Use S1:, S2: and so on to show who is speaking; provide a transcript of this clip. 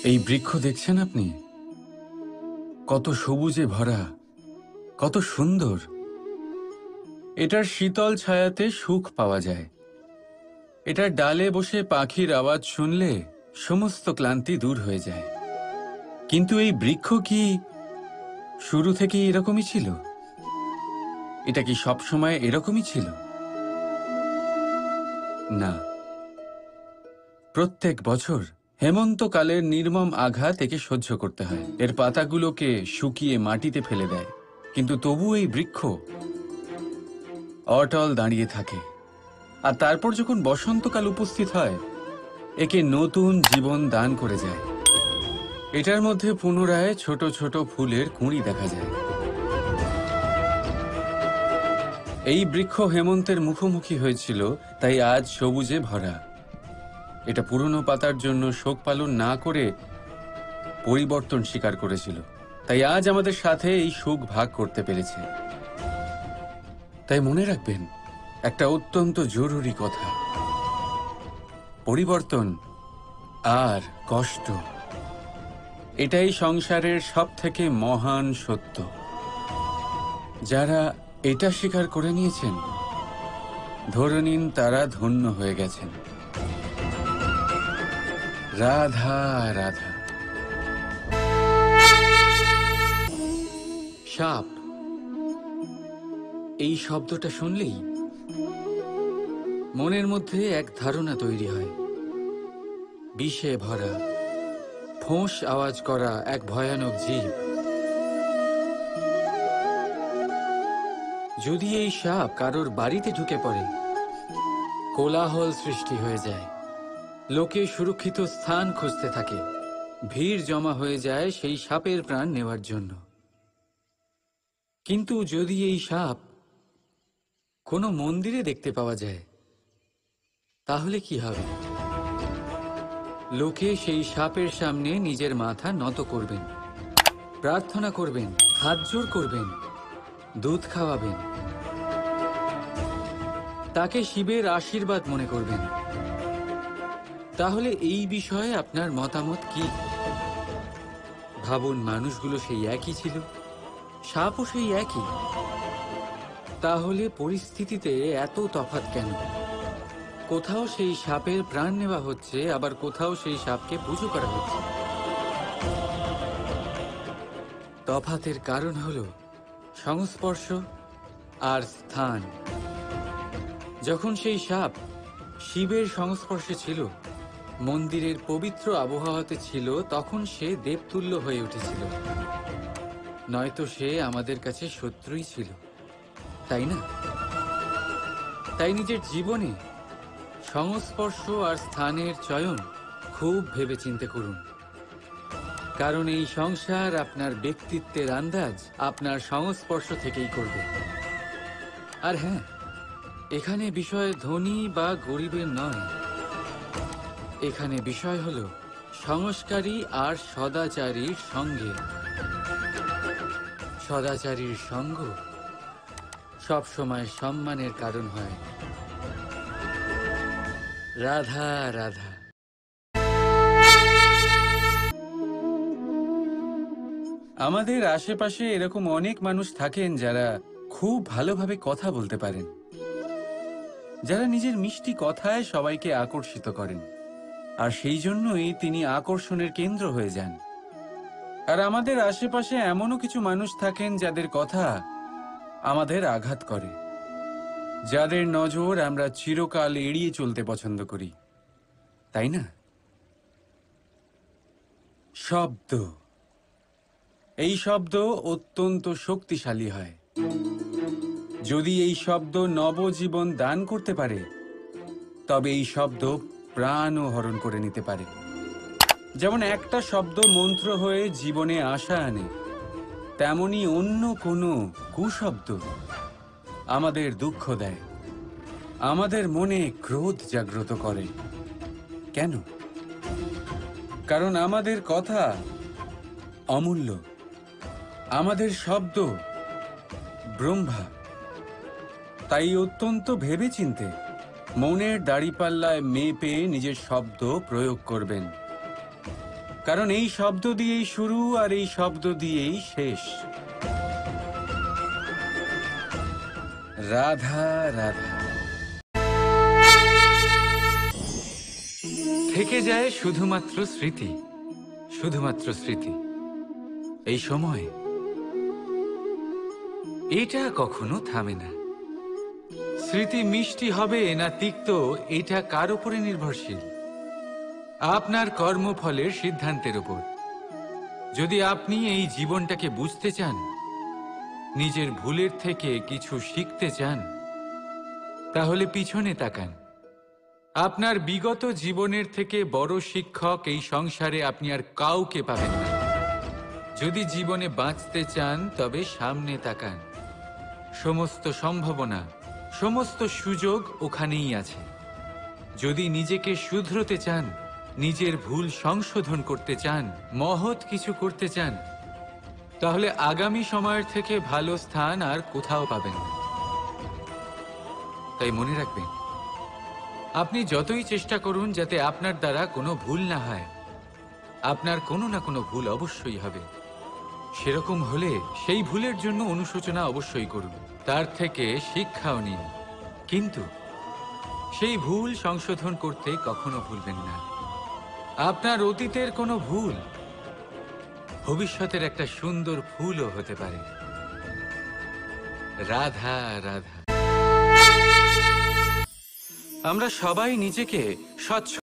S1: এই বৃক্ষ দেখছেন আপনি? কত সবুজে ভরা, কত সুন্দর। এটার শীতল ছায়াতে সুখ পাওয়া যায়। এটার ডালে বসে পাখির আওয়াজ শুনলে সমস্ত ক্লান্তি দূর হয়ে যায়। কিন্তু এই বৃক্ষ কি শুরু থেকেই এরকমই ছিল? এটা কি সবসময় এরকমই ছিল? না। প্রত্যেক বছর হেমন্তকালের নির্মম আঘাত একে সহ্য করতে হয়। এর পাতাগুলোকে শুকিয়ে মাটিতে ফেলে দেয়, কিন্তু তবু এই বৃক্ষ অটল দাঁড়িয়ে থাকে। আর তারপর যখন বসন্তকাল উপস্থিত হয়, একে নতুন জীবন দান করে যায়। এটার মধ্যে পুনরায় ছোট ছোট ফুলের কুঁড়ি দেখা যায়। এই বৃক্ষ হেমন্তের মুখোমুখি হয়েছিল, তাই আজ সবুজে ভরা। এটা পুরনো পাতার জন্য শোক পালন না করে পরিবর্তন স্বীকার করেছিল, তাই আজ আমাদের সাথে এই সুখ ভাগ করতে পেরেছে। তাই মনে রাখবেন একটা অত্যন্ত জরুরি কথা: পরিবর্তন আর কষ্ট, এটাই সংসারের সবথেকে মহান সত্য। যারা এটা স্বীকার করে নিয়েছেন, ধরে নিন তারা ধন্য হয়ে গেছেন। রাধা রাধা। সাপ, এই শব্দটা শুনলেই মনের মধ্যে এক ধারণা তৈরি হয়। বিষে ভরা, ফোঁস আওয়াজ করা এক ভয়ানক জীব। যদি এই সাপ কারোর বাড়িতে ঢুকে পড়ে, কোলাহল সৃষ্টি হয়ে যায়। লোকে সুরক্ষিত স্থান খুঁজতে থাকে, ভিড় জমা হয়ে যায় সেই সাপের প্রাণ নেওয়ার জন্য। কিন্তু যদি এই সাপ কোনো মন্দিরে দেখতে পাওয়া যায়, তাহলে কি হবে? লোকে সেই সাপের সামনে নিজের মাথা নত করবেন, প্রার্থনা করবেন, হাত জোড় করবেন, দুধ খাওয়াবেন, তাকে শিবের আশীর্বাদ মনে করবেন। তাহলে এই বিষয়ে আপনার মতামত কি? ভাবুন, মানুষগুলো সেই একই ছিল, সাপও সেই একই। তাহলে পরিস্থিতিতে এত তফাৎ কেন? কোথাও সেই সাপের প্রাণ নেওয়া হচ্ছে, আবার কোথাও সেই সাপকে পুজো করা হচ্ছে। তফাতের কারণ হলো সংস্পর্শ আর স্থান। যখন সেই সাপ শিবের সংস্পর্শে ছিল, মন্দিরের পবিত্র আবহাওয়াতে ছিল, তখন সে দেবতুল্য হয়ে উঠেছিল। নয়তো সে আমাদের কাছে শত্রুই ছিল, তাই না? তাই নিজের জীবনে সংস্পর্শ আর স্থানের চয়ন খুব ভেবেচিন্তে করুন, কারণ এই সংসার আপনার ব্যক্তিত্বের আন্দাজ আপনার সংস্পর্শ থেকেই করবে। আর হ্যাঁ, এখানে বিষয় ধনী বা গরিবের নয়, এখানে বিষয় হলো সংস্কারী আর সদাচারীর সঙ্গে। সদাচারীর সঙ্গ সবসময় সম্মানের কারণ হয়। রাধা রাধা। আমাদের আশেপাশে এরকম অনেক মানুষ থাকেন যারা খুব ভালোভাবে কথা বলতে পারেন, যারা নিজের মিষ্টি কথায় সবাইকে আকর্ষিত করেন, আর সেই জন্যই তিনি আকর্ষণের কেন্দ্র হয়ে যান। আর আমাদের আশেপাশে এমনও কিছু মানুষ থাকেন যাদের কথা আমাদের আঘাত করে, যাদের নজর আমরা চিরকাল এড়িয়ে চলতে পছন্দ করি, তাই না? শব্দ, এই শব্দ অত্যন্ত শক্তিশালী হয়। যদি এই শব্দ নবজীবন দান করতে পারে, তবে এই শব্দ প্রাণও হরণ করে নিতে পারে। যেমন একটা শব্দ মন্ত্র হয়ে জীবনে আশা আনে, তেমনি অন্য কোনো কুশব্দ আমাদের দুঃখ দেয়, আমাদের মনে ক্রোধ জাগ্রত করে। কেন? কারণ আমাদের কথা অমূল্য, আমাদের শব্দ ব্রহ্মা। তাই অত্যন্ত ভেবেচিন্তে মনের দাড়িপাল্লায় মেপে নিজের শব্দ প্রয়োগ করবেন, কারণ এই শব্দ দিয়েই শুরু আর এই শব্দ দিয়েই শেষ। রাধা রাধা। থেকে যায় শুধুমাত্র স্মৃতি, শুধুমাত্র স্মৃতি। এই সময় এটা কখনো থামে না। স্মৃতি মিষ্টি হবে না তিক্ত, এটা কার উপরে নির্ভরশীল? আপনার কর্মফলের সিদ্ধান্তের উপর। যদি আপনি এই জীবনটাকে বুঝতে চান, নিজের ভুলের থেকে কিছু শিখতে চান, তাহলে পিছনে তাকান। আপনার বিগত জীবনের থেকে বড় শিক্ষক এই সংসারে আপনি আর কাউকে পাবেন না। যদি জীবনে বাঁচতে চান তবে সামনে তাকান। সমস্ত সম্ভাবনা, সমস্ত সুযোগ ওখানেই আছে। যদি নিজেকে শুধরোতে চান, নিজের ভুল সংশোধন করতে চান, মহৎ কিছু করতে চান, তাহলে আগামী সময়ের থেকে ভালো স্থান আর কোথাও পাবেন না। তাই মনে রাখবেন, আপনি যতই চেষ্টা করুন যাতে আপনার দ্বারা কোনো ভুল না হয়, আপনার কোনো না কোনো ভুল অবশ্যই হবে। সেরকম হলে সেই ভুলের জন্য অনুশোচনা অবশ্যই করুন, তার থেকে শিক্ষাও নিন। কিন্তু সেই ভুল সংশোধন করতে কখনো ভুলবেন না। আপনার অতীতের কোনো ভুল ভবিষ্যতের একটা সুন্দর ফুলও হতে পারে। রাধা রাধা। আমরা সবাই নিজেকে স্বচ্ছ